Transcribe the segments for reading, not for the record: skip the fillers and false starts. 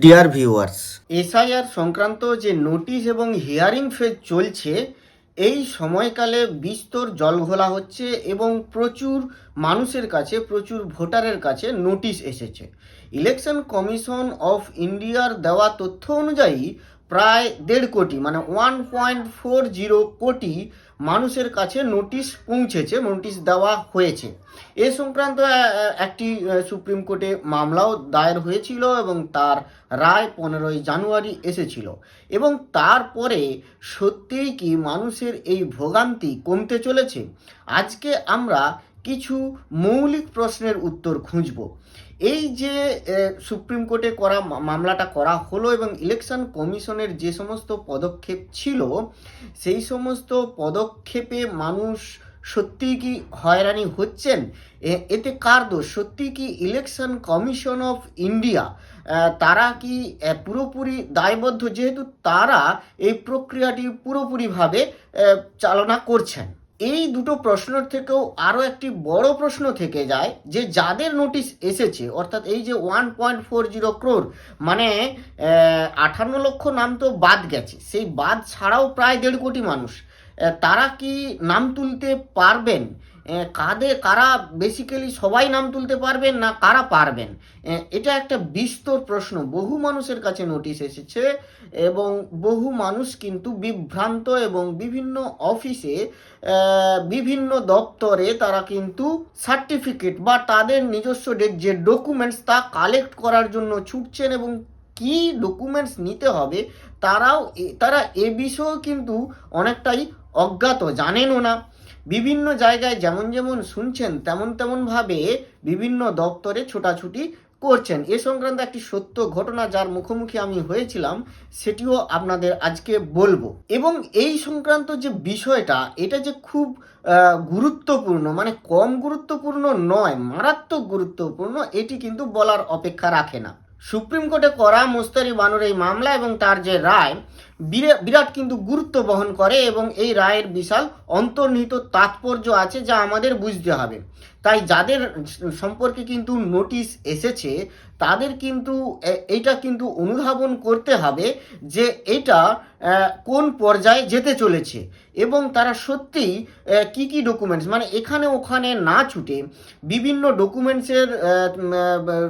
Dear viewers, SIR সংক্রান্ত যে notice এবং হিয়ারিং ফেজ চলছে, এই সময়কালে বিস্তর জলঘোলা হচ্ছে এবং প্রচুর মানুষের কাছে, প্রচুর ভোটারের কাছে নোটিশ এসেছে। ইলেকশন কমিশন অফ ইন্ডিয়ার দেওয়া তথ্য অনুযায়ী প্রায় 1.5 কোটি মানে 1.40 কোটি মানুষের কাছে নোটিশ পৌঁছেছে, নোটিশ দেওয়া হয়েছে। এ সংক্রান্ত একটি সুপ্রিম কোর্টে মামলাও দায়ের হয়েছিল এবং তার রায় 15ই জানুয়ারি এসেছিল। এবং তারপরে সত্যিই কি মানুষের এই ভোগান্তি কমতে চলেছে? আজকে আমরা কিছু মৌলিক প্রশ্নের উত্তর খুঁজব। এই যে সুপ্রিম কোর্টে করা মামলাটা করা হলো এবং ইলেকশন কমিশনের যে সমস্ত পদক্ষেপ ছিল, সেই সমস্ত পদক্ষেপে মানুষ সত্যিই কি হয়রানি হচ্ছেন? এতে কার দোষ? সত্যি কি ইলেকশন কমিশন অফ ইন্ডিয়া তারা কি পুরোপুরি দায়বদ্ধ, যেহেতু তারা এই প্রক্রিয়াটি পুরোপুরিভাবে চালনা করছেন? এই দুটো প্রশ্নের থেকেও আরও একটি বড় প্রশ্ন থেকে যায় যে যাদের নোটিশ এসেছে, অর্থাৎ এই যে 1.40 ক্রোর মানে 58 লক্ষ নাম তো বাদ গেছে, সেই বাদ ছাড়াও প্রায় 1.5 কোটি মানুষ, তারা কি নাম তুলতে পারবেন? কারা বেসিক্যালি সবাই নাম তুলতে পারবেন না কারা পারবেন? এটা একটা বিস্তর প্রশ্ন। বহু মানুষের কাছে নোটিশ এসেছে এবং বহু মানুষ কিন্তু বিভ্রান্ত এবং বিভিন্ন অফিসে, বিভিন্ন দপ্তরে তারা কিন্তু সার্টিফিকেট বা তাদের নিজস্ব যে ডকুমেন্টস তা কালেক্ট করার জন্য ছুটছেন এবং কি ডকুমেন্টস নিতে হবে তারা এ বিষয়েও কিন্তু অনেকটাই অজ্ঞাত, জানেনও না। বিভিন্ন জায়গায় যেমন যেমন শুনছেন তেমনভাবে বিভিন্ন দপ্তরে ছোটাছুটি করছেন। এ সংক্রান্ত একটি সত্য ঘটনা যার মুখোমুখি আমি হয়েছিলাম, সেটিও আপনাদের আজকে বলবো। এবং এই সংক্রান্ত যে বিষয়টা, এটা যে খুব গুরুত্বপূর্ণ, মানে কম গুরুত্বপূর্ণ নয়, মারাত্মক গুরুত্বপূর্ণ, এটি কিন্তু বলার অপেক্ষা রাখে না। সুপ্রিম কোর্টে করা মুস্তারি বানুর এই মামলা এবং তার যে রায় বিরাট কিন্তু গুরুত্ব বহন করে এবং এই রায়ের বিশাল অন্তর্নিহিত তাৎপর্য আছে যা আমাদের বুঝতে হবে। তাই যাদের সম্পর্কে কিন্তু নোটিশ এসেছে তাদের কিন্তু এটা কিন্তু অনুধাবন করতে হবে যে এটা কোন পর্যায়ে যেতে চলেছে এবং তারা সত্যিই কি কি ডকুমেন্টস, মানে এখানে ওখানে না ছুটে বিভিন্ন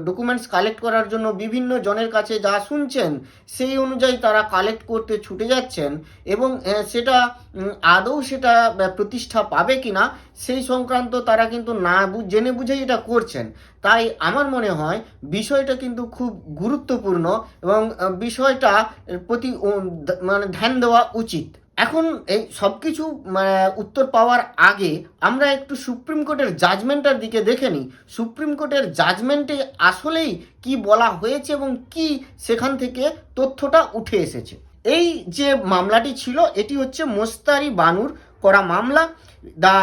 ডকুমেন্টস কালেক্ট করার জন্য বিভিন্ন জনের কাছে যা শুনছেন সেই অনুযায়ী তারা কালেক্ট করতে ছুটে যাচ্ছেন এবং সেটা আদৌ সেটা প্রতিষ্ঠা পাবে কিনা সেই সংক্রান্ত তারা কিন্তু না জেনে বুঝেই এটা করছেন। তাই আমার মনে হয় বিষয়টা কিন্তু খুব গুরুত্বপূর্ণ এবং বিষয়টা প্রতি মানে ধ্যান দেওয়া উচিত। এখন এই সব কিছু উত্তর পাওয়ার আগে আমরা একটু সুপ্রিম কোর্টের জাজমেন্টের দিকে দেখে নিই। সুপ্রিম কোর্টের জাজমেন্টে আসলেই কি বলা হয়েছে এবং কি সেখান থেকে তথ্যটা উঠে এসেছে। এই যে মামলাটি ছিল, এটি হচ্ছে মোস্তারি বানুর করা মামলা। দ্য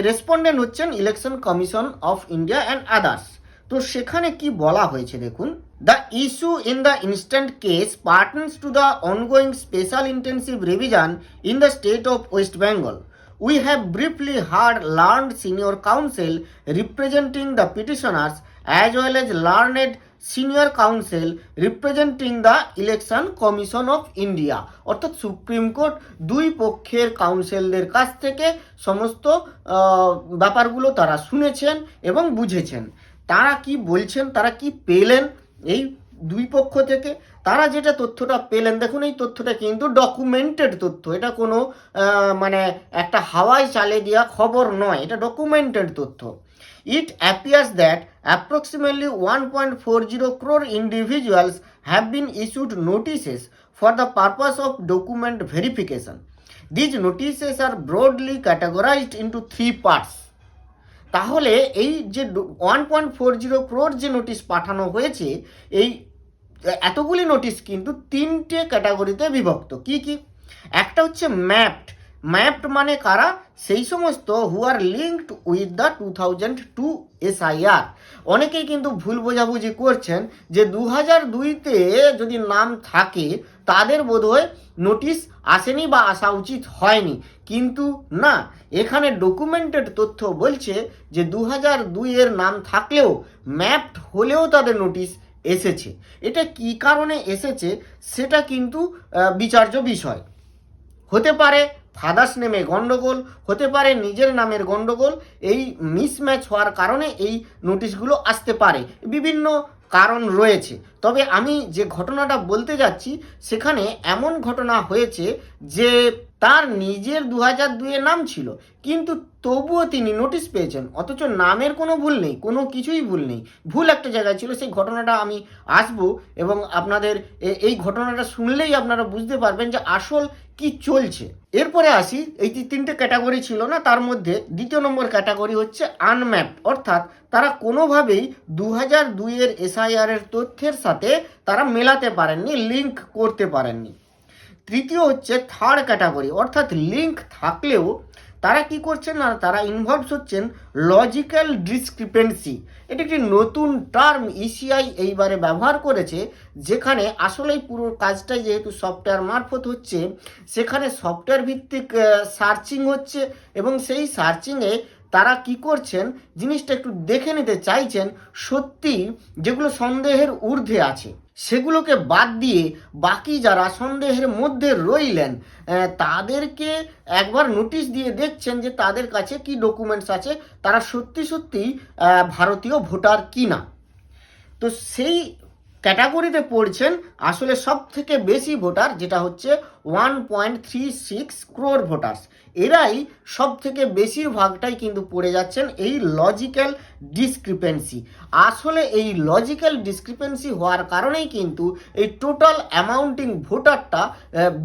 রেসপন্ডেন্ট হচ্ছেন election commission of India and others. তো সেখানে কি বলা হয়েছে দেখুন। The issue in the instant case pertains to the ongoing special intensive revision in the state of West Bengal. We have briefly heard learned senior counsel representing the petitioners as well as learned senior counsel representing the election commission of India. অর্থাৎ supreme court দুই পক্ষের কাউন্সিলদের কাছ থেকে সমস্ত ব্যাপারগুলো তারা শুনেছেন এবং বুঝেছেন। তারা কি বলছেন, তারা কি পেলেন এই দুই পক্ষ থেকে, তারা যেটা তথ্যটা পেলেন, দেখুন এই তথ্যটা কিন্তু ডকুমেন্টেড তথ্য, এটা কোনো মানে একটা হাওয়ায় চালে দেওয়া খবর নয়, এটা ডকুমেন্টেড তথ্য। It appears that approximately 1.40 crore individuals have been issued notices for the purpose of document verification. These notices are broadly categorized into 3 parts. তাহলে এই যে 1.40 ক্রোর যে নোটিশ পাঠানো হয়েছে, এই এতগুলি নোটিশ কিন্তু 3টে ক্যাটাগরিতে বিভক্ত। কি কি? একটা হচ্ছে ম্যাপড মানে কারা? সেই সমস্ত হু আর লিঙ্কড উইথ দ্য 2002 এসআইআর। অনেকেই কিন্তু ভুল বোঝাবুঝি করছেন যে 2002-তে যদি নাম থাকে তাদের বোধহয় নোটিশ আসেনি বা আসা উচিত হয়নি, কিন্তু না, এখানে ডকুমেন্টেড তথ্য বলছে যে 2002-এর নাম থাকলেও ম্যাপড হলেও তাদের নোটিশ এসেছে। এটা কি কারণে এসেছে সেটা কিন্তু বিচার্য বিষয়। হতে পারে ফাদার্স নেমে গন্ডগোল, হতে পারে নিজের নামের গন্ডগোল, এই মিসম্যাচ হওয়ার কারণে এই নোটিশগুলো আসতে পারে, বিভিন্ন কারণ রয়েছে। তবে আমি যে ঘটনাটা বলতে যাচ্ছি সেখানে এমন ঘটনা হয়েছে যে তার নিজের 2002-এ নাম ছিল, কিন্তু তবুও তিনি নোটিশ পেয়েছেন, অথচ নামের কোনো ভুল নেই, কোনো কিছুই ভুল নেই, ভুল একটা জায়গায় ছিল। সেই ঘটনাটা আমি আসবো এবং আপনাদের এই ঘটনাটা শুনলেই আপনারা বুঝতে পারবেন যে আসল কি চলছে। এরপরে আসি, এই যে তিনটে ক্যাটাগরি ছিল না, তার মধ্যে দ্বিতীয় নম্বর ক্যাটাগরি হচ্ছে আনম্যাপড, অর্থাৎ তারা কোনোভাবেই 2002-এর এসআইআর এর তথ্যের সাথে তারা মেলাতে পারেননি, লিঙ্ক করতে পারেননি। তৃতীয় হচ্ছে থার্ড ক্যাটাগরি, অর্থাৎ লিঙ্ক থাকলেও তারা কি করছেন না, তারা ইনভলভ হচ্ছেন লজিক্যাল ডিসক্রিপেন্সি। এটা একটি নতুন টার্ম ইসিআই এইবারে ব্যবহার করেছে, যেখানে আসলেই পুরো কাজটাই যেহেতু সফটওয়্যার মারফত হচ্ছে, সেখানে সফটওয়্যার ভিত্তিক সার্চিং হচ্ছে এবং সেই সার্চিংয়ে তারা কি করছেন জিনিসটা একটু দেখে নিতে চাইছেন, সত্যি যেগুলো সন্দেহের ঊর্ধ্বে আছে সেগুলোকে বাদ দিয়ে বাকি যারা সন্দেহের মধ্যে রইলেন তাদেরকে একবার নোটিশ দিয়ে দেখছেন যে তাদের কাছে কি ডকুমেন্টস আছে, তারা সত্যি সত্যি ভারতীয় ভোটার কিনা। তো সেই ক্যাটাগরিতে পড়ছেন আসলে সব থেকে বেশি ভোটার, যেটা হচ্ছে 1.36 ক্রোর ভোটার্স। এরাই সব থেকে বেশিরভাগটাই কিন্তু পড়ে যাচ্ছেন এই লজিক্যাল ডিসক্রিপেন্সি। আসলে এই লজিক্যাল ডিসক্রিপেন্সি হওয়ার কারণেই কিন্তু এই টোটাল অ্যামাউন্টিং ভোটারটা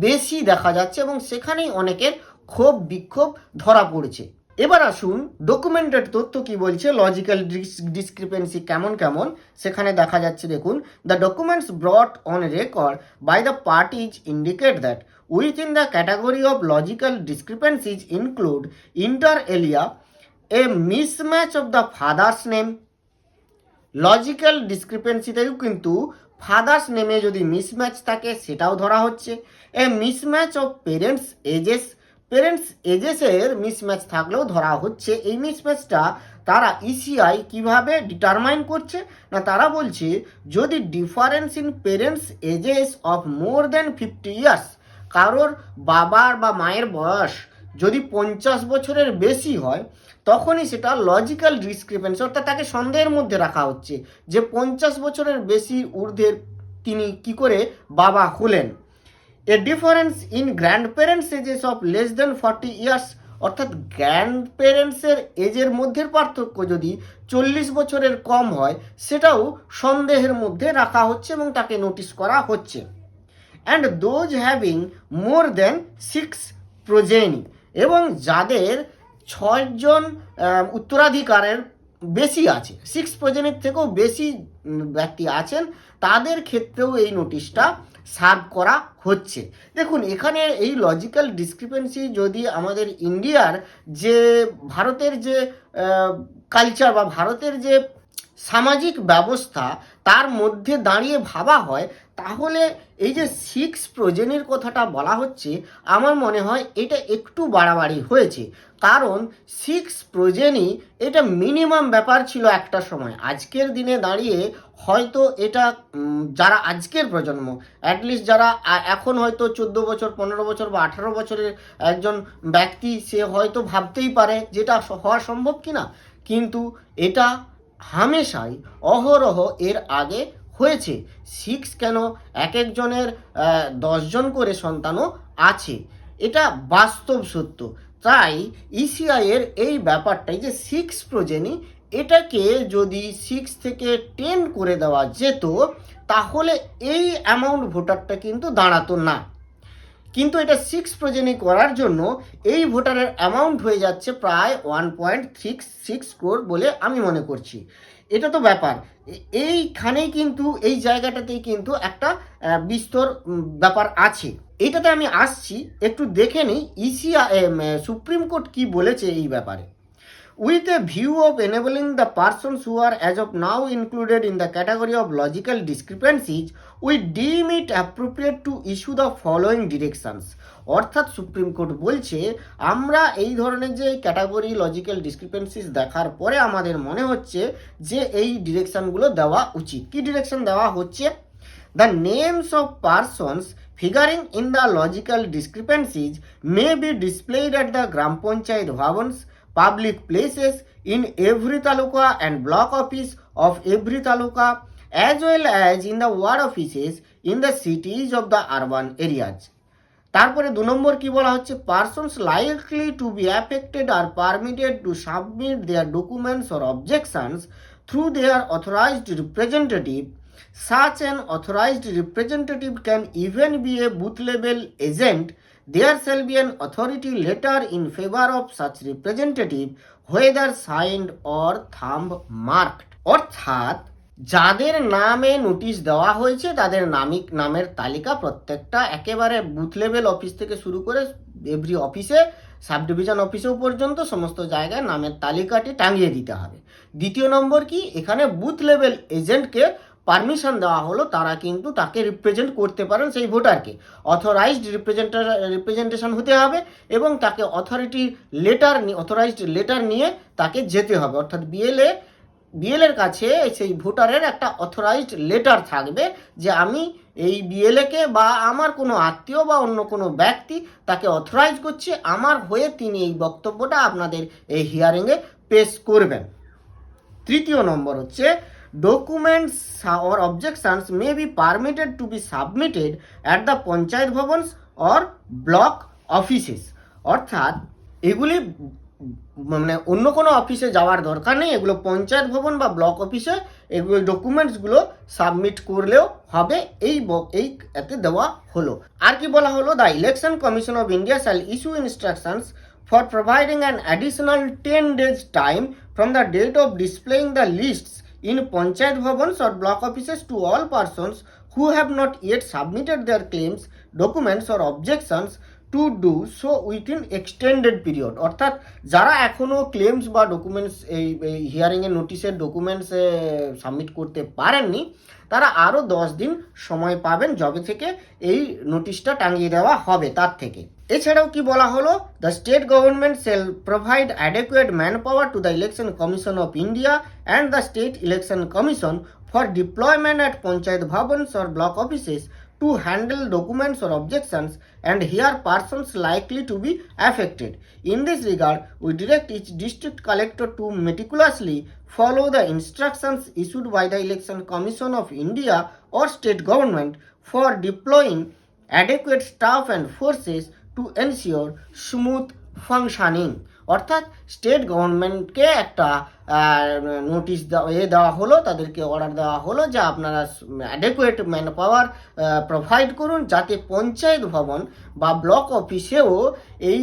বেশি দেখা যাচ্ছে এবং সেখানেই অনেকের ক্ষোভ বিক্ষোভ ধরা পড়ছে। এবার আসুন ডকুমেন্টেড তথ্য কি বলছে, লজিক্যাল ডিসক্রিপেন্সি কেমন কেমন সেখানে দেখা যাচ্ছে। দেখুন, the documents brought on record by the parties indicate that within the category of logical discrepancies include inter alia a mismatch of the father's name। Logical ডিসক্রিপেন্সিতেও কিন্তু ফাদার্স নেমে যদি মিসম্যাচ থাকে সেটাও ধরা হচ্ছে। এ মিসম্যাচ অফ পেরেন্টস এজেসের mismatch থাকলেও ধরা হচ্ছে। এই মিসম্যাচটা তারা ইসিআই কিভাবে ডিটারমাইন করছে না, তারা বলছে যদি difference in parents ages of more than 50 years, কারোর বাবার বা মায়ের বয়স যদি 50 বছরের বেশি হয় তখনই সেটা লজিক্যাল ডিসক্রিপেন্সি, অর্থাৎ তাকে সন্দেহের মধ্যে রাখা হচ্ছে যে 50 বছরের বেশি ঊর্ধ্বের তিনি কি করে বাবা হলেন। A difference in grandparents ages of less than 40 years, অর্থাৎ গ্র্যান্ড প্যারেন্টসের এজের মধ্যের পার্থক্য যদি 40 বছরের কম হয় সেটাও সন্দেহের মধ্যে রাখা হচ্ছে এবং তাকে নোটিশ করা হচ্ছে। And those having more than 6 progeny, এবং যাদের 6জন উত্তরাধিকারের বেশি আছে, 6 প্রজেনির থেকেও বেশি ব্যক্তি আছেন, তাদের ক্ষেত্রেও এই নোটিশটা সার্ভ করা হচ্ছে। দেখুন, এখানে এই লজিক্যাল ডিসক্রিপেন্সি যদি আমাদের ইন্ডিয়ার যে ভারতের যে কালচার বা ভারতের যে সামাজিক ব্যবস্থা তার মধ্যে দাঁড়িয়ে ভাবা হয়, তাহলে এই যে 6 প্রজেনির কথাটা বলা হচ্ছে আমার মনে হয় এটা একটু বাড়াবাড়ি হয়েছে। কারণ 6 প্রজেনি এটা মিনিমাম ব্যাপার ছিল একটা সময়। আজকের দিনে দাঁড়িয়ে হয়তো এটা যারা আজকের প্রজন্ম, অ্যাটলিস্ট যারা এখন হয়তো 14 বছর 15 বছর বা 18 বছরের একজন ব্যক্তি, সে হয়তো ভাবতেই পারে যেটা হওয়া সম্ভব কিনা, কিন্তু এটা হামেশাই অহরহ এর আগে হয়েছে। 6 কেন, এক একজনের 10 জন করে সন্তানও আছে, এটা বাস্তব সত্য। তাই ইসিআই এর এই ব্যাপারটাই যে 6 প্রজেনি, এটাকে যদি 6 থেকে 10 করে দেওয়া যেত তাহলে এই অ্যামাউন্ট ভোটারটা কিন্তু দাঁড়াতো না। কিন্তু এটা 6 প্রজেনি করার জন্য এই ভোটারের অ্যামাউন্ট হয়ে যাচ্ছে প্রায় 1.36 ক্রোর বলে আমি মনে করছি। এটা তো ব্যাপার, এইখানেই কিন্তু এই জায়গাটাতেই কিন্তু একটা বিস্তর ব্যাপার আছে। এইটাতে আমি আসছি, একটু দেখে নিই ইসিআই সুপ্রিম কোর্ট কি বলেছে এই ব্যাপারে। with a view of enabling the persons who are as of now included in the category of logical discrepancies, we deem it appropriate to issue the following directions. অর্থাৎ supreme court বলছে আমরা এই ধরনের যে ক্যাটাগরি লজিক্যাল ডিসক্রিপেন্সিস দেখার পরে আমাদের মনে হচ্ছে যে এই ডিরেকশনগুলো দেওয়া উচিত। কি ডিরেকশন দেওয়া হচ্ছে? The names of persons figuring in the logical discrepancies may be displayed at the Gram Panchayat Bhavans, public places in every taluka and block office of every taluka, as well as in the ward offices in the cities of the urban areas. তারপরে 2 নম্বর কি বলা হচ্ছে? Persons likely to be affected are permitted to submit their documents or objections through their authorized representative. Such an authorized representative can even be a booth level agent. There shall be an authority letter in favor of such representative, whether signed or thumb marked. অর্থাৎ যাদের নামে notice দেওয়া হয়েছে তাদের নামের তালিকা প্রত্যেকটা একেবারে বুথ লেভেল অফিস থেকে শুরু করে এভরি অফিসে, সাব ডিভিশন অফিসেও পর্যন্ত সমস্ত জায়গায় নামের তালিকাটি টাঙিয়ে দিতে হবে। 2 নম্বর কি, এখানে বুথ লেভেল এজেন্টকে পারমিশন দেওয়া হলো, তারা কিন্তু তাকে রিপ্রেজেন্ট করতে পারেন সেই ভোটারকে। অথরাইজড রিপ্রেজেন্টেশন হতে হবে এবং তাকে অথরাইজড লেটার নিয়ে তাকে যেতে হবে। অর্থাৎ বিএলএর কাছে সেই ভোটারের একটা অথরাইজড লেটার থাকবে যে আমি এই বিএলএকে বা আমার কোনো আত্মীয় বা অন্য কোনো ব্যক্তি তাকে অথরাইজ করছে, আমার হয়ে তিনি এই বক্তব্যটা আপনাদের এই হিয়ারিংয়ে পেশ করবেন। 3 নম্বর হচ্ছে documents or objections may be permitted to be submitted at the panchayat bhavans or block offices. অর্থাৎ এগুলি মানে অন্য কোনো অফিসে যাওয়ার দরকার নেই, এগুলো পঞ্চায়েত ভবন বা ব্লক অফিসে এগুলো ডকুমেন্টসগুলো সাবমিট করলেও হবে, এতে দেওয়া হলো। আর কি বলা হলো? The election commission of India shall issue instructions for providing an additional 10 days time from the date of displaying the lists in Panchayat Bhavans or block offices to all persons who have not yet submitted their claims, documents or objections to do so within extended period. অর্থাৎ যারা এখনও claims বা documents এই হিয়ারিংয়ের নোটিশের documents submit করতে পারেননি, তারা আরও 10 দিন সময় পাবেন যবে থেকে এই নোটিশটা টাঙিয়ে দেওয়া হবে তার থেকে। এছাড়াও কি বলা হলো? The state government shall provide adequate man power to the election commission of India and the state election commission for deployment at panchayat ভবনস or block offices to handle documents or objections and hear persons likely to be affected. In this regard, we direct each district collector to meticulously follow the instructions issued by the Election Commission of India or state government for deploying adequate staff and forces to ensure smooth functioning. অর্থাৎ state গভর্নমেন্টকে একটা notice দেওয়া হলো, তাদেরকে order দেওয়া হলো যে আপনারা অ্যাডেকুয়েট ম্যান পাওয়ার প্রোভাইড করুন যাতে পঞ্চায়েত ভবন বা ব্লক অফিসেও এই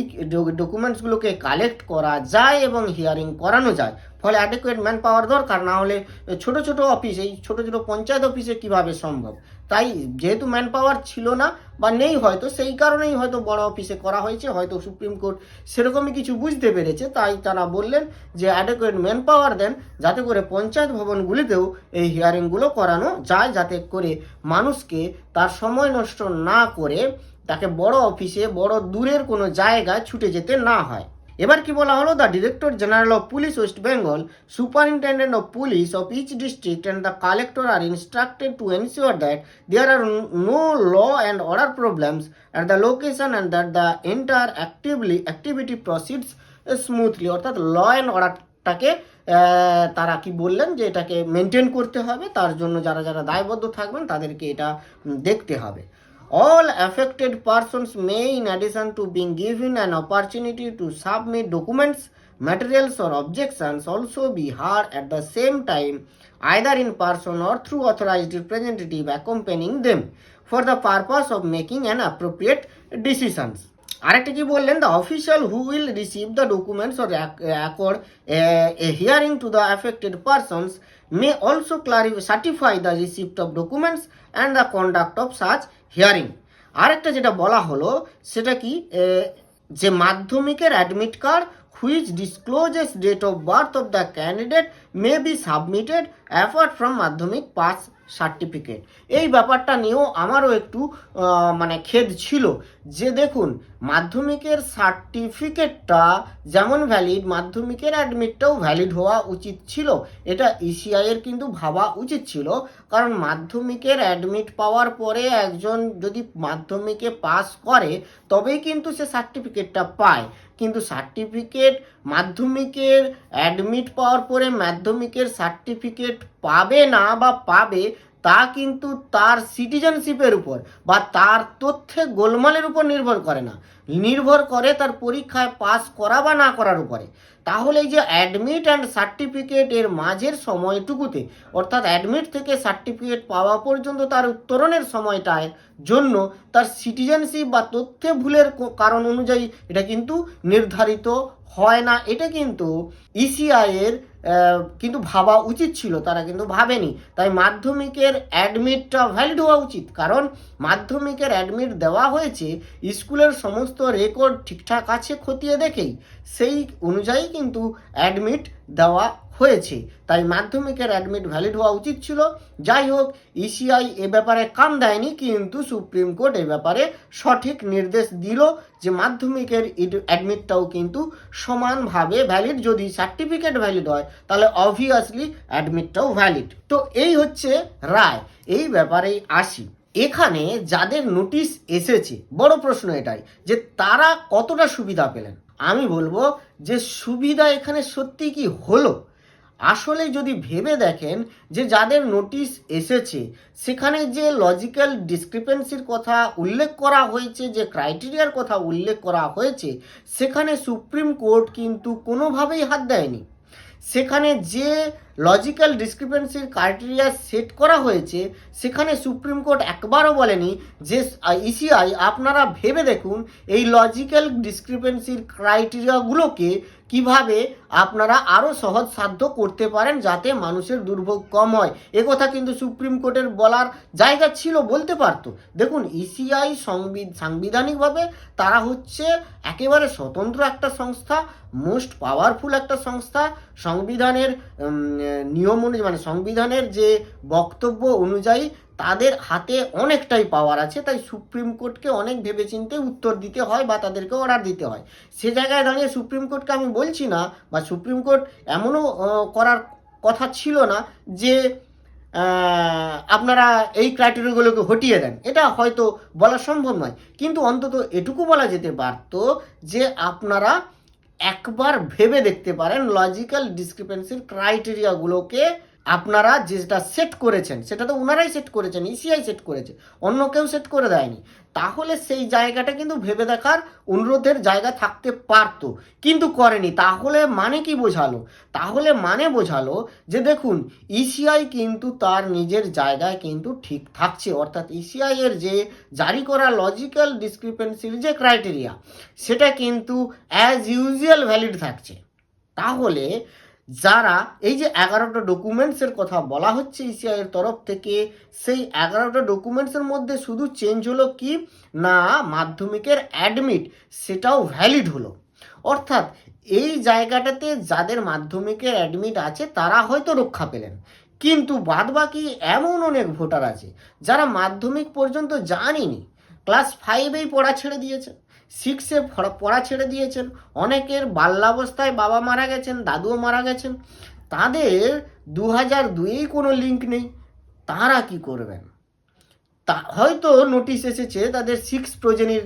ডকুমেন্টসগুলোকে কালেক্ট করা যায় এবং হিয়ারিং করানো যায়। ফলে অ্যাডেকুয়েট ম্যান পাওয়ার দরকার, না হলে ছোট ছোট অফিস, এই ছোট ছোট পঞ্চায়েত অফিসে কিভাবে সম্ভব? তাই যেহেতু ম্যান পাওয়ার ছিল না বা নেই হয়তো, সেই কারণেই হয়তো বড় অফিসে করা হয়েছে, হয়তো সুপ্রিম কোর্ট সেরকমই কিছু বুঝতে পেরেছে, তাই তারা বললেন যে অ্যাডেকুয়েট ম্যান পাওয়ার দেন যাতে করে পঞ্চায়েত ভবনগুলিতেও এই হিয়ারিংগুলো করানো যায়, যাতে করে মানুষকে তার সময় নষ্ট না করে তাকে বড় অফিসে বড় দূরের কোনো জায়গায় ছুটে যেতে না হয়। এবার কি বলা হলো? The director general of police West Bengal, superintendent of police of each district and the collector are instructed to ensure that there are no law and order problems at the location and that the entire activity proceeds smoothly. অর্থাৎ law and অর্ডারটাকে তারা কি বললেন যে এটাকে maintain করতে হবে, তার জন্য যারা যারা দায়বদ্ধ থাকবেন তাদেরকে এটা দেখতে হবে। All affected persons may, in addition to being given an opportunity to submit documents, materials or objections, also be heard at the same time, either in person or through authorized representative accompanying them, for the purpose of making an appropriate decisions. আরেকটা কি বললেন? The official who will receive the documents or accord A hearing to the affected persons may also certify the receipt of documents and the conduct of such hearing. আরেকটা যেটা বলা হলো সেটা কি, যে মাধ্যমিকের admit card which discloses date of birth of the candidate may be submitted apart from মাধ্যমিক pass certificate. এই ব্যাপারটা নিয়েও আমারও একটু মানে খেদ ছিল যে দেখুন, মাধ্যমিকের সার্টিফিকেটটা যেমন ভ্যালিড, মাধ্যমিকের অ্যাডমিটটাও ভ্যালিড হওয়া উচিত ছিল। এটা ইসিআই এর কিন্তু ভাবা উচিত ছিল, কারণ মাধ্যমিকের অ্যাডমিট পাওয়ার পরে একজন যদি মাধ্যমিকে পাস করে তবেই কিন্তু সে সার্টিফিকেটটা পায়। কিন্তু সার্টিফিকেট মাধ্যমিকের অ্যাডমিট পাওয়ার পরে মাধ্যমিকের সার্টিফিকেট পাবে না বা পাবে, তা কিন্তু তার সিটিজেনশিপের উপর বা তার তথ্যে গোলমালের উপর নির্ভর করে না, নির্ভর করে তার পরীক্ষায় পাস করা বা না করার উপরে। তাহলে এই যে অ্যাডমিট অ্যান্ড সার্টিফিকেট এর মাঝের সময়টুকুতে, অর্থাৎ অ্যাডমিট থেকে সার্টিফিকেট পাওয়া পর্যন্ত তার উত্তরণের সময়টায় জন্য তার সিটিজেনশিপ বা তথ্যে ভুলের কারণ অনুযায়ী এটা কিন্তু নির্ধারিত হয় না। এটা কিন্তু ইসিআই এর কিন্তু ভাবা উচিত ছিল, তারা কিন্তু ভাবেনি। তাই মাধ্যমিকের অ্যাডমিটটা ভ্যালিড হওয়া উচিত, কারণ মাধ্যমিকের অ্যাডমিট দেওয়া হয়েছে স্কুলের সমস্ত রেকর্ড ঠিকঠাক আছে খতিয়ে দেখেই, সেই অনুযায়ী কিন্তু অ্যাডমিট দেওয়া হয়েছে। তাই মাধ্যমিকের অ্যাডমিট ভ্যালিড হওয়া উচিত ছিল। যাই হোক, ইসিআই এ ব্যাপারে কান দেয়নি, কিন্তু সুপ্রিম কোর্ট এ ব্যাপারে সঠিক নির্দেশ দিল যে মাধ্যমিকের অ্যাডমিটটাও কিন্তু সমানভাবে ভ্যালিড। যদি সার্টিফিকেট ভ্যালিড হয় তাহলে অবভিয়াসলি অ্যাডমিটটাও ভ্যালিড। তো এই হচ্ছে রায়। এই ব্যাপারেই আসি। এখানে যাদের নোটিশ এসেছে, বড় প্রশ্ন এটাই যে তারা কতটা সুবিধা পেলেন। আমি বলবো যে সুবিধা এখানে সত্যি কি হলো। আসলে যদি ভেবে দেখেন যে যাদের নোটিশ এসেছে সেখানে যে লজিক্যাল ডিসক্রিপেন্সির কথা উল্লেখ করা হয়েছে, যে ক্রাইটেরিয়ার কথা উল্লেখ করা হয়েছে, সেখানে সুপ্রিম কোর্ট কিন্তু কোনোভাবেই হাত দেয়নি। সেখানে যে লজিক্যাল ডিসক্রিপেন্সির ক্রাইটেরিয়া সেট করা হয়েছে সেখানে সুপ্রিম কোর্ট একবারও বলেনি যে ইসিআই আপনারা ভেবে দেখুন এই লজিক্যাল ডিসক্রিপেন্সির ক্রাইটেরিয়াগুলোকে কিভাবে আপনারা আরও সহজ সাধ্য করতে পারেন যাতে মানুষের দুর্ভোগ কম হয়। একথা কিন্তু সুপ্রিম কোর্টের বলার জায়গা ছিল, বলতে পারতো। দেখুন, ইসিআই সাংবিধানিকভাবে তারা হচ্ছে একেবারে স্বতন্ত্র একটা সংস্থা, মোস্ট পাওয়ারফুল একটা সংস্থা। সংবিধানের নিয়ম অনুযায়ী, মানে সংবিধানের যে বক্তব্য অনুযায়ী তাদের হাতে অনেকটাই পাওয়ার আছে। তাই সুপ্রিম কোর্টকে অনেক ভেবেচিন্তে উত্তর দিতে হয় বা তাদেরকে অর্ডার দিতে হয়। সে জায়গায় দাঁড়িয়ে সুপ্রিম কোর্টকে আমি বলছি না, বা সুপ্রিম কোর্ট এমনও করার কথা ছিল না যে আপনারা এই ক্রাইটেরিয়াগুলোকে হটিয়ে দেন, এটা হয়তো বলা সম্ভব নয়। কিন্তু অন্তত এটুকু বলা যেতে পারত যে আপনারা একবার ভেবে দেখতে পারেন লজিক্যাল ডিসক্রিপেন্সির ক্রাইটেরিয়াগুলোকে আপনারা যেটা সেট করেছেন, সেটা তো ওনারাই সেট করেছেন, ইসিআই সেট করেছে, অন্য কেউ সেট করে দেয়নি। তাহলে সেই জায়গাটা কিন্তু ভেবে দেখার অনুরোধের জায়গা থাকতে পারত, কিন্তু করেনি। তাহলে মানে কি বোঝালো? তাহলে মানে বোঝালো যে দেখুন, ইসিআই কিন্তু তার নিজের জায়গায় কিন্তু ঠিক থাকছে, অর্থাৎ ইসিআই এর যে জারি করা লজিক্যাল ডিসক্রিপেন্সির যে ক্রাইটেরিয়া সেটা কিন্তু অ্যাজ ইউজুয়াল ভ্যালিড থাকছে। তাহলে যারা এই যে 11টা ডকুমেন্টসের কথা বলা হচ্ছে ইসিআই এর তরফ থেকে, সেই 11টা ডকুমেন্টসের মধ্যে শুধু চেঞ্জ হলো কি না, মাধ্যমিকের অ্যাডমিট সেটাও ভ্যালিড হলো। অর্থাৎ এই জায়গাটাতে যাদের মাধ্যমিকের অ্যাডমিট আছে তারা হয়তো রক্ষা পেলেন, কিন্তু বাদবাকি এমন অনেক ভোটার আছে যারা মাধ্যমিক পর্যন্ত জানেনি, ক্লাস 5এই পড়া ছেড়ে দিয়েছেন, 6এ পড়া ছেড়ে দিয়েছেন, অনেকের বাল্যাবস্থায় বাবা মারা গেছেন, দাদুও মারা গেছেন, তাদের 2002-এই কোনো লিঙ্ক নেই। তারা কি করবেন? তা হয়তো নোটিশ এসেছে তাদের 6 প্রজেনির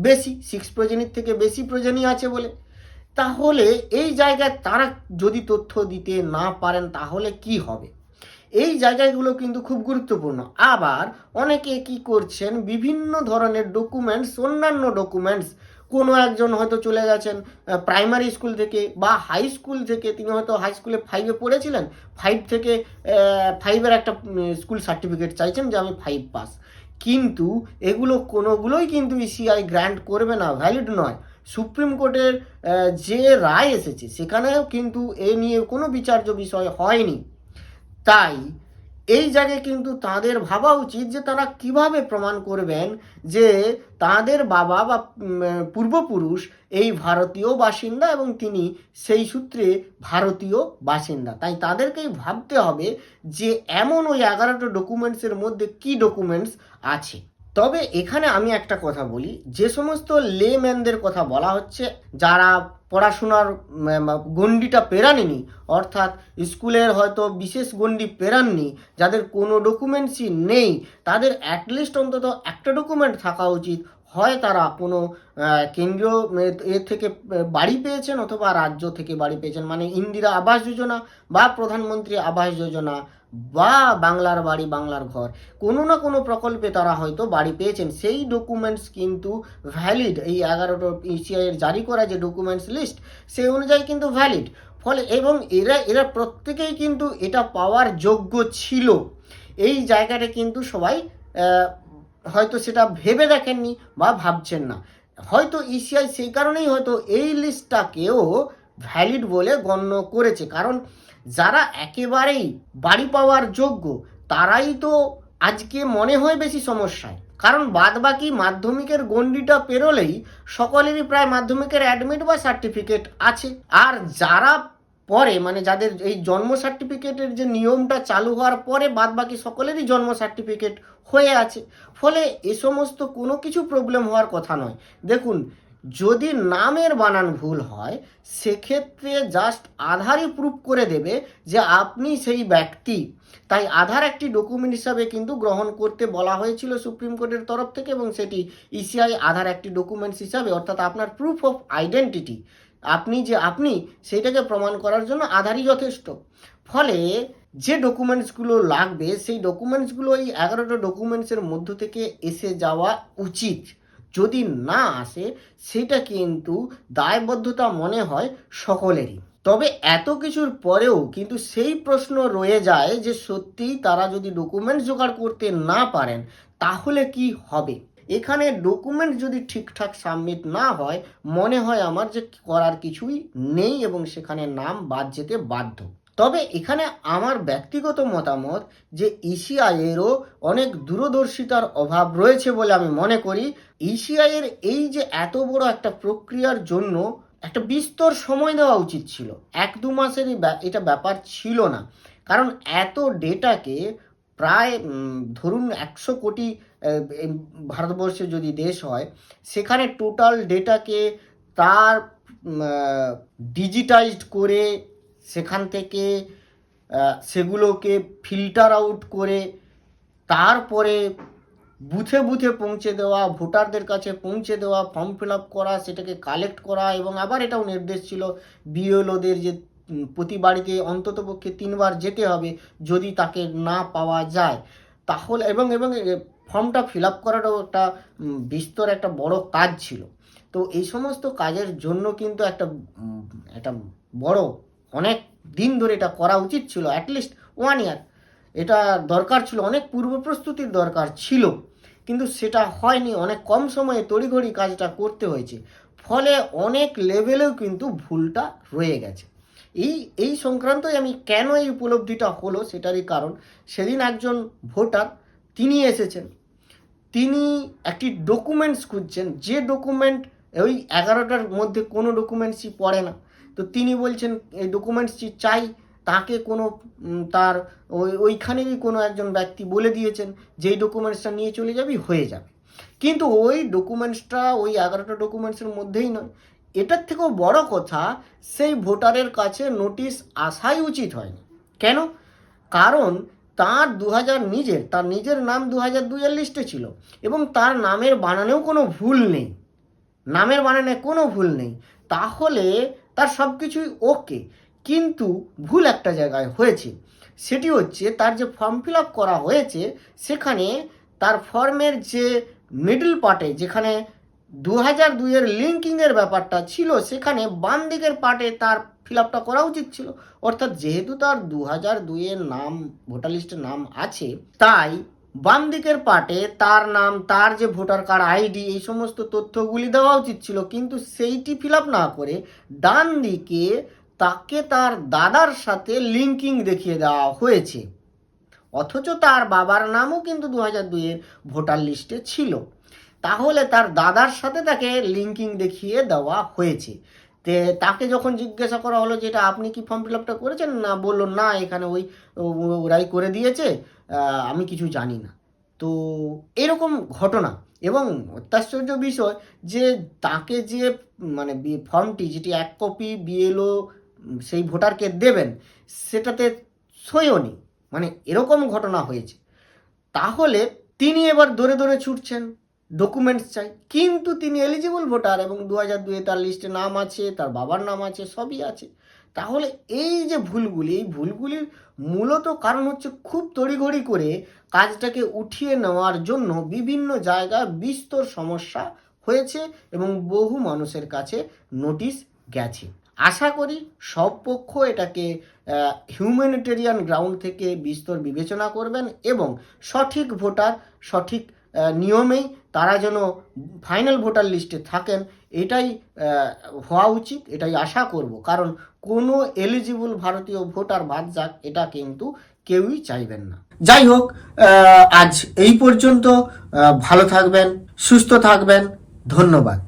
বেশি, 6 প্রজেনির থেকে বেশি প্রজেনি আছে বলে। তাহলে এই জায়গায় তারা যদি তথ্য দিতে না পারেন তাহলে কি হবে? এই জায়গাগুলো কিন্তু খুব গুরুত্বপূর্ণ। আবার অনেকে কি করছেন, বিভিন্ন ধরনের ডকুমেন্টস, অন্যান্য ডকুমেন্টস, কোনো একজন হয়তো চলে গেছেন প্রাইমারি স্কুল থেকে বা হাই স্কুল থেকে, তিনি হয়তো হাই স্কুলে 5-এ পড়েছিলেন, 5 থেকে 5-এর একটা স্কুল সার্টিফিকেট চাইছেন যে আমি 5 পাস, কিন্তু এগুলো কোনোগুলোই কিন্তু ইসিআই গ্র্যান্ট করবে না, ভ্যালিড নয়। সুপ্রিম কোর্টের যে রায় এসেছে সেখানেও কিন্তু এ নিয়ে কোনো বিচার্য বিষয় হয়নি। তাই এই জায়গায় কিন্তু তাদের ভাবা উচিত যে তারা কিভাবে প্রমাণ করবেন যে তাদের বাবা বা পূর্বপুরুষ এই ভারতীয় বাসিন্দা এবং তিনি সেই সূত্রে ভারতীয় বাসিন্দা। তাই তাদেরকেই ভাবতে হবে যে এমন ওই 11টা ডকুমেন্টসের মধ্যে কি ডকুমেন্টস আছে। তবে এখানে আমি একটা কথা বলি, যে সমস্ত লেম্যানদের কথা বলা হচ্ছে, যারা পড়াশোনার গণ্ডিটা পেরাননি, অর্থাৎ স্কুলের হয়তো বিশেষ গণ্ডি পেরাননি, যাদের কোনো ডকুমেন্টসই নেই, তাদের অ্যাটলিস্ট অন্তত একটা ডকুমেন্ট থাকা উচিত। হয় তারা কোনো কেন্দ্রীয় এ থেকে বাড়ি পেয়েছেন অথবা রাজ্য থেকে বাড়ি পেয়েছেন, মানে ইন্দিরা আবাস যোজনা বা প্রধানমন্ত্রী আবাস যোজনা বা বাংলার বাড়ি বাংলার ঘর, কোনো না কোনো প্রকল্পে তারা হয়তো বাড়ি পেয়েছেন। সেই ডকুমেন্টস কিন্তু ভ্যালিড, এই 11টা ইসিআইয়ের জারি করা যে ডকুমেন্টস লিস্ট সেই অনুযায়ী কিন্তু ভ্যালিড। ফলে এবং এরা প্রত্যেকেই কিন্তু এটা পাওয়ার যোগ্য ছিল। এই জায়গাটা কিন্তু সবাই হয়তো সেটা ভেবে দেখেননি বা ভাবছেন না। হয়তো ইসিআই সেই কারণেই হয়তো এই লিস্টটাকেও ভ্যালিড বলে গণ্য করেছে, কারণ যারা একেবারেই বাড়ি পাওয়ার যোগ্য তারাই তো আজকে মনে হয় বেশি সমস্যায়। কারণ বাদবাকি মাধ্যমিকের গণ্ডিটা পেরোলেই সকলেরই প্রায় মাধ্যমিকের অ্যাডমিট বা সার্টিফিকেট আছে। আর যারা পরে, মানে যাদের এই জন্ম সার্টিফিকেটের যে নিয়মটা চালু হওয়ার পরে বাদবাকি সকলেরই জন্ম সার্টিফিকেট হয়ে আছে। ফলে এ সমস্ত কোনো কিছু প্রবলেম হওয়ার কথা নয়। দেখুন, যদি নামের বানান ভুল হয় সেক্ষেত্রে জাস্ট আধারই প্রুফ করে দেবে যে আপনি সেই ব্যক্তি। তাই আধার একটি ডকুমেন্ট হিসাবে কিন্তু গ্রহণ করতে বলা হয়েছিল সুপ্রিম কোর্টের তরফ থেকে, এবং সেটি ইসিআই আধার একটি ডকুমেন্টস হিসাবে, অর্থাৎ আপনার প্রুফ অফ আইডেন্টিটি, আপনি যে আপনি সেইটাকে প্রমাণ করার জন্য আধারই যথেষ্ট। ফলে যে ডকুমেন্টসগুলো লাগবে সেই ডকুমেন্টসগুলো এই 11টা ডকুমেন্টসের মধ্য থেকে এসে যাওয়া উচিত। যদি না আসে সেটা কিন্তু দায়বদ্ধতা মনে হয় সকলেরই। তবে এত কিছুর পরেও কিন্তু সেই প্রশ্ন রয়ে যায় যে সত্যিই তারা যদি ডকুমেন্টস জোগাড় করতে না পারেন তাহলে কি হবে। এখানে ডকুমেন্ট যদি ঠিকঠাক সাবমিট না হয় মনে হয় আমার যে করার কিছুই নেই এবং সেখানে নাম বাদ যেতে বাধ্য। তবে এখানে আমার ব্যক্তিগত মতামত যে ইসিআইয়েরও অনেক দূরদর্শিতার অভাব রয়েছে বলে আমি মনে করি। ইসিআইয়ের এই যে এত বড় একটা প্রক্রিয়ার জন্য একটা বিস্তর সময় দেওয়া উচিত ছিল, 1-2 মাসেরই এটা ব্যাপার ছিল না। কারণ এত ডেটাকে প্রায় ধরুন 100 কোটি ভারতবর্ষে যদি দেশ হয়, সেখানে টোটাল ডেটাকে তার ডিজিটাইজড করে সেখান থেকে সেগুলোকে ফিল্টার আউট করে তারপরে বুথে বুথে পৌঁছে দেওয়া, ভোটারদের কাছে পৌঁছে দেওয়া, ফর্ম ফিল আপ করা, সেটাকে কালেক্ট করা, এবং আবার এটাও নির্দেশ ছিল বিএলওদের যে প্রতি বাড়িতে অন্ততপক্ষে 3 বার যেতে হবে যদি তাকে না পাওয়া যায় তাহলে, এবং ফর্মটা ফিল আপ করাটাও একটা বিস্তর একটা বড় কাজ ছিল। তো এই সমস্ত কাজের জন্য কিন্তু একটা বড় অনেক দিন ধরে এটা করা উচিত ছিল, অ্যাটলিস্ট 1 ইয়ার এটা দরকার ছিল, অনেক পূর্ব প্রস্তুতির দরকার ছিল, কিন্তু সেটা হয়নি। অনেক কম সময়ে তড়িঘড়ি কাজটা করতে হয়েছে, ফলে অনেক লেভেলেও কিন্তু ভুলটা রয়ে গেছে। এই সংক্রান্তই আমি কেন এই উপলব্ধিটা হলো সেটারই কারণ, সেদিন একজন ভোটার তিনি এসেছেন, তিনি একটি ডকুমেন্টস খুঁজছেন, যে ডকুমেন্ট ওই 11টার মধ্যে কোনো ডকুমেন্টসই পড়ে না। তো তিনি বলছেন এই ডকুমেন্টসটি চাই, তাকে কোনো তার ওইখানেরই কোনো একজন ব্যক্তি বলে দিয়েছেন যেই ডকুমেন্টসটা নিয়ে চলে যাবি হয়ে যাবে, কিন্তু ওই ডকুমেন্টসটা ওই 11টা ডকুমেন্টসের মধ্যেই নয়। এটার থেকেও বড় কথা, সেই ভোটারের কাছে নোটিশ আসাই উচিত হয়নি। কেন? কারণ তার তার নিজের নাম 2002-এর লিস্টে ছিল এবং তার নামের বানানেও কোনো ভুল নেই, তাহলে তার সব কিছুই ওকে। কিন্তু ভুল একটা জায়গায় হয়েছে, সেটি হচ্ছে তার যে ফর্ম ফিল আপ করা হয়েছে সেখানে তার ফর্মের যে মিডল পার্টে যেখানে 2002-এর লিঙ্কিংয়ের ব্যাপারটা ছিল সেখানে বাম দিকের পার্টে তার ফিল আপটা করা উচিত ছিল। অর্থাৎ যেহেতু তার 2002-এর নাম ভোটার লিস্টে নাম আছে, তাই বাম দিকের পার্টে তার নাম, তার যে ভোটার কার্ড আইডি, এই সমস্ত তথ্যগুলি দেওয়া উচিত ছিল, কিন্তু সেইটি ফিল আপ না করে ডান দিকে তাকে তার দাদার সাথে লিঙ্কিং দেখিয়ে দেওয়া হয়েছে। অথচ তার বাবার নামও কিন্তু 2002-এর ভোটার লিস্টে ছিল। তাহলে তার দাদার সাথে তাকে লিঙ্কিং দেখিয়ে দেওয়া হয়েছে। তাকে যখন জিজ্ঞাসা করা হলো যে এটা আপনি কি ফর্ম ফিল আপটা করেছেন, না বললো না এখানে ওরাই করে দিয়েছে, আমি কিছু জানি না। তো এরকম ঘটনা, এবং অত্যাশ্চর্য বিষয় যে তাকে যে মানে ফর্মটি যেটি 1 কপি বিএলও সেই ভোটারকে দেবেন সেটাতে সইও নেই, মানে এরকম ঘটনা হয়েছে। তাহলে তিনি এবার দৌড়ে দৌড়ে ছুটছেন, ডকুমেন্টস চাই, কিন্তু তিনি এলিজিবল ভোটার এবং 2002-এ তার লিস্টে নাম আছে, তার বাবার নাম আছে, সবই আছে। তাহলে এই যে ভুলগুলি, এই ভুলগুলির মূলত কারণ হচ্ছে খুব তড়িঘড়ি করে কাজটাকে উঠিয়ে নেওয়ার জন্য বিভিন্ন জায়গায় বিস্তর সমস্যা হয়েছে এবং বহু মানুষের কাছে নোটিশ গেছে। আশা করি সব পক্ষ এটাকে হিউম্যানিটেরিয়ান গ্রাউন্ড থেকে বিস্তর বিবেচনা করবেন এবং সঠিক ভোটার সঠিক নিয়মেই তারা যেন ফাইনাল ভোটার লিস্টে থাকেন, এটাই হওয়া উচিত, এটাই আশা করব। কারণ কোনো এলিজিবল ভারতীয় ভোটার বাদ যাক এটা কিন্তু কেউই চাইবেন না। যাই হোক, আজ এই পর্যন্ত। ভালো থাকবেন, সুস্থ থাকবেন, ধন্যবাদ।